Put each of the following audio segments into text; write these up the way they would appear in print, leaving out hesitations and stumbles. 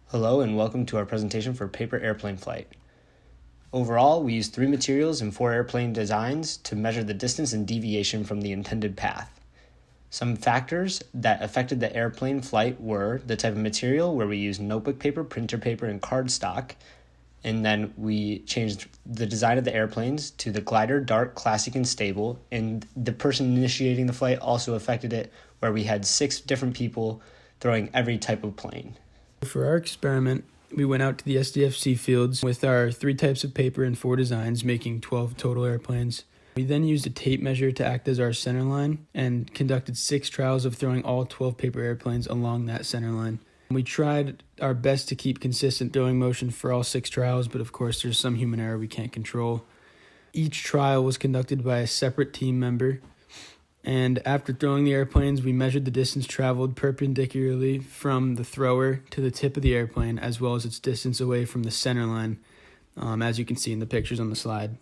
Hello and welcome to our presentation for paper airplane flight. Overall, we used 3 materials and 4 airplane designs to measure the distance and deviation from the intended path. Some factors that affected the airplane flight were the type of material, where we used notebook paper, printer paper, and cardstock. And then we changed the design of the airplanes to the glider, dark, classic, and stable. And the person initiating the flight also affected it, where we had 6 different people throwing every type of plane. For our experiment, we went out to the SDFC fields with our 3 types of paper and 4 designs, making 12 total airplanes. We then used a tape measure to act as our center line and conducted 6 trials of throwing all 12 paper airplanes along that center line. We tried our best to keep consistent throwing motion for all 6 trials, but of course there's some human error we can't control. Each trial was conducted by a separate team member, and after throwing the airplanes, we measured the distance traveled perpendicularly from the thrower to the tip of the airplane, as well as its distance away from the center line, as you can see in the pictures on the slide.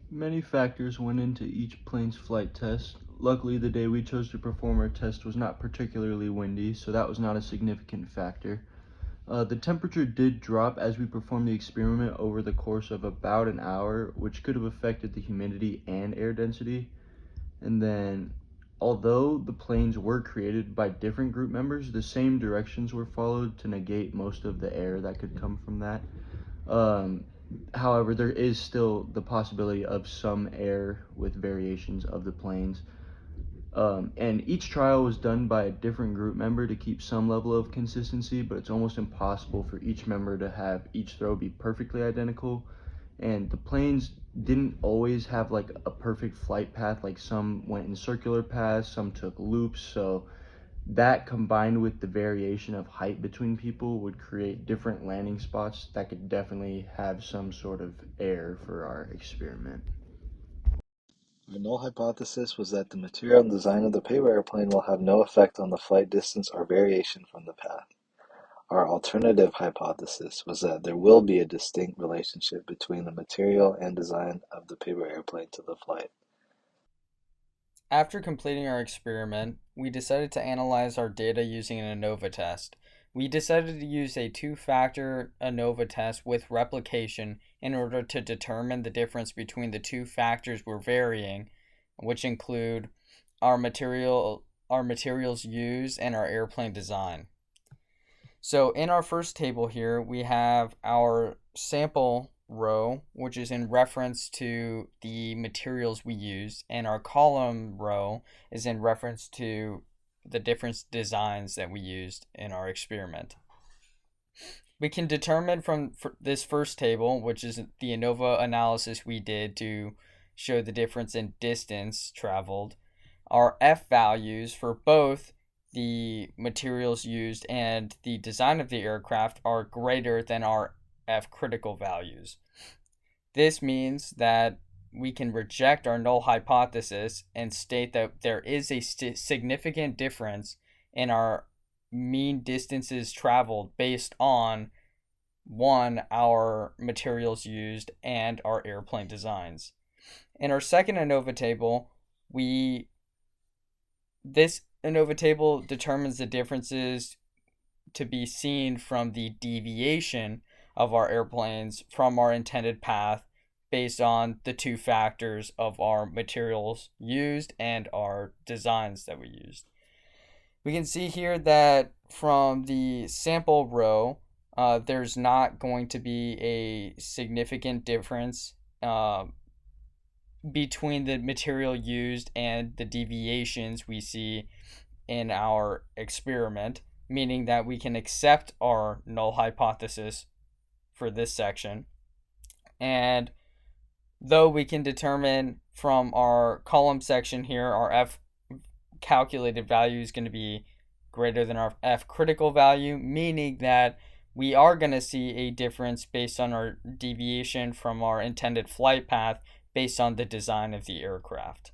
Many factors went into each plane's flight test. Luckily, the day we chose to perform our test was not particularly windy, so that was not a significant factor. The temperature did drop as we performed the experiment over the course of about an hour, which could have affected the humidity and air density. And then, although the planes were created by different group members, the same directions were followed to negate most of the air that could come from that. However, there is still the possibility of some air with variations of the planes. And each trial was done by a different group member to keep some level of consistency, but it's almost impossible for each member to have each throw be perfectly identical. And the planes didn't always have like a perfect flight path, like some went in circular paths, some took loops, so that combined with the variation of height between people would create different landing spots that could definitely have some sort of error for our experiment. Our null hypothesis was that the material and design of the paper airplane will have no effect on the flight distance or variation from the path. Our alternative hypothesis was that there will be a distinct relationship between the material and design of the paper airplane to the flight. After completing our experiment, we decided to analyze our data using an ANOVA test. We decided to use a 2-factor ANOVA test with replication in order to determine the difference between the 2 factors we're varying, which include our materials used and our airplane design. So in our first table here, we have our sample row, which is in reference to the materials we used, and our column row is in reference to the different designs that we used in our experiment. We can determine from this first table, which is the ANOVA analysis we did to show the difference in distance traveled, our F values for both the materials used and the design of the aircraft are greater than our F critical values. This means that we can reject our null hypothesis and state that there is a significant difference in our mean distances traveled based on, 1, our materials used and our airplane designs. In our second ANOVA table, this ANOVA table determines the differences to be seen from the deviation of our airplanes from our intended path based on the 2 factors of our materials used and our designs that we used. We can see here that from the sample row, there's not going to be a significant difference between the material used and the deviations we see in our experiment, meaning that we can accept our null hypothesis for this section. And though we can determine from our column section here, our F calculated value is going to be greater than our F critical value, meaning that we are going to see a difference based on our deviation from our intended flight path based on the design of the aircraft.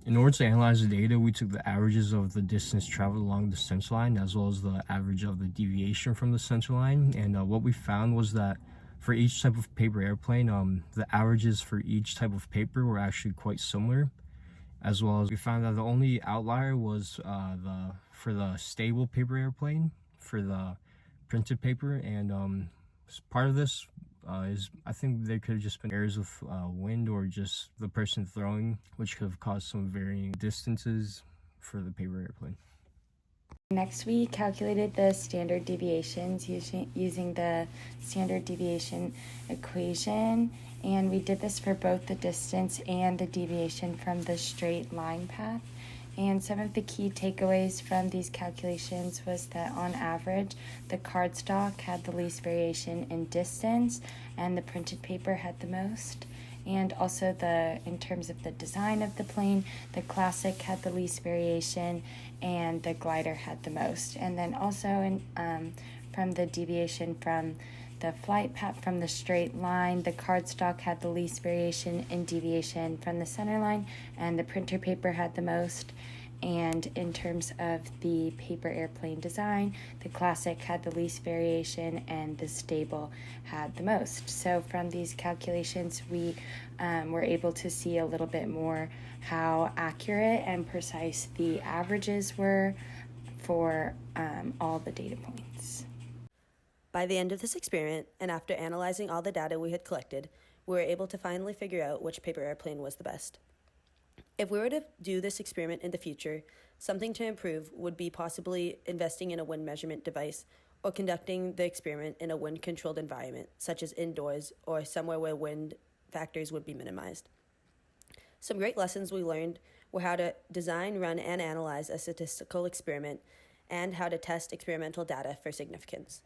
In order to analyze the data, we took the averages of the distance traveled along the center line as well as the average of the deviation from the center line. And what we found was that for each type of paper airplane, the averages for each type of paper were actually quite similar. As well as we found that the only outlier was for the stable paper airplane. for the printed paper, and part of this is I think there could have just been errors with wind or just the person throwing, which could have caused some varying distances for the paper airplane. Next, we calculated the standard deviations using the standard deviation equation, and we did this for both the distance and the deviation from the straight line path. And some of the key takeaways from these calculations was that on average, the cardstock had the least variation in distance and the printed paper had the most. And also in terms of the design of the plane, the classic had the least variation and the glider had the most. And then also from the deviation from the flight path from the straight line, the cardstock had the least variation in deviation from the center line and the printer paper had the most. And in terms of the paper airplane design, the classic had the least variation and the stable had the most. So from these calculations, we were able to see a little bit more how accurate and precise the averages were for all the data points. By the end of this experiment, and after analyzing all the data we had collected, we were able to finally figure out which paper airplane was the best. If we were to do this experiment in the future, something to improve would be possibly investing in a wind measurement device or conducting the experiment in a wind-controlled environment, such as indoors or somewhere where wind factors would be minimized. Some great lessons we learned were how to design, run, and analyze a statistical experiment and how to test experimental data for significance.